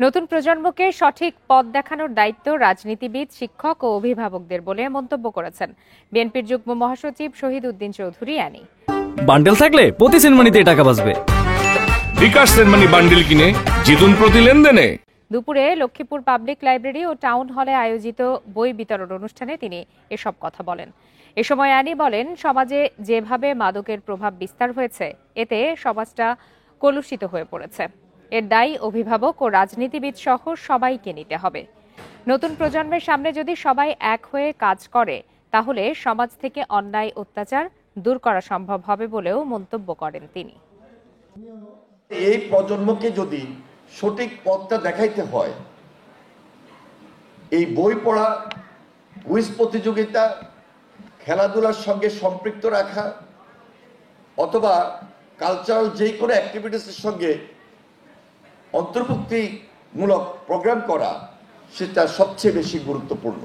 নতুন প্রজন্মকে সঠিক পথ দেখানোর দায়িত্ব রাজনীতিবিদ, শিক্ষক ও অভিভাবকদের বলে মন্তব্য করেছেন বিএনপির যুগ্ম মহাসচিব শহীদ উদ্দিন চৌধুরী অ্যানি। বান্ডেল থাকলে প্রতি সেনমানিতে টাকা বাঁচবে। বিকাশ সেনমানি বান্ডেল কিনে জিতুন প্রতি লেনদেনে। দুপুরে লক্ষ্মীপুর পাবলিক লাইব্রেরি ও টাউন হলে আয়োজিত বই বিতরণ অনুষ্ঠানে তিনি এসব কথা বলেন। এ সময় অ্যানি বলেন, সমাজে যেভাবে মাদকের প্রভাব বিস্তার হয়েছে, এতে সমাজটা কলুষিত হয়ে পড়েছে। এর দায়ী অভিভাবক ও রাজনীতিবিদ সহ সবাইকে নিতে হবে। নতুন প্রজন্মের সামনে যদি সবাই এক হয়ে কাজ করে, তাহলে সমাজ থেকে অন্যায়, অত্যাচার দূর করা সম্ভব হবে বলেও মন্তব্য করেন তিনি। এই প্রজন্মকে যদি সঠিক পথটা দেখাইতে হয়, এই বই পড়া, কুইজ প্রতিযোগিতা, খেলাধুলার সঙ্গে সম্পৃক্ত রাখা অথবা কালচারাল যে কোনো অ্যাক্টিভিটিসের সঙ্গে অন্তর্ভুক্তিমূলক প্রোগ্রাম করা, সেটা সবচেয়ে বেশি গুরুত্বপূর্ণ।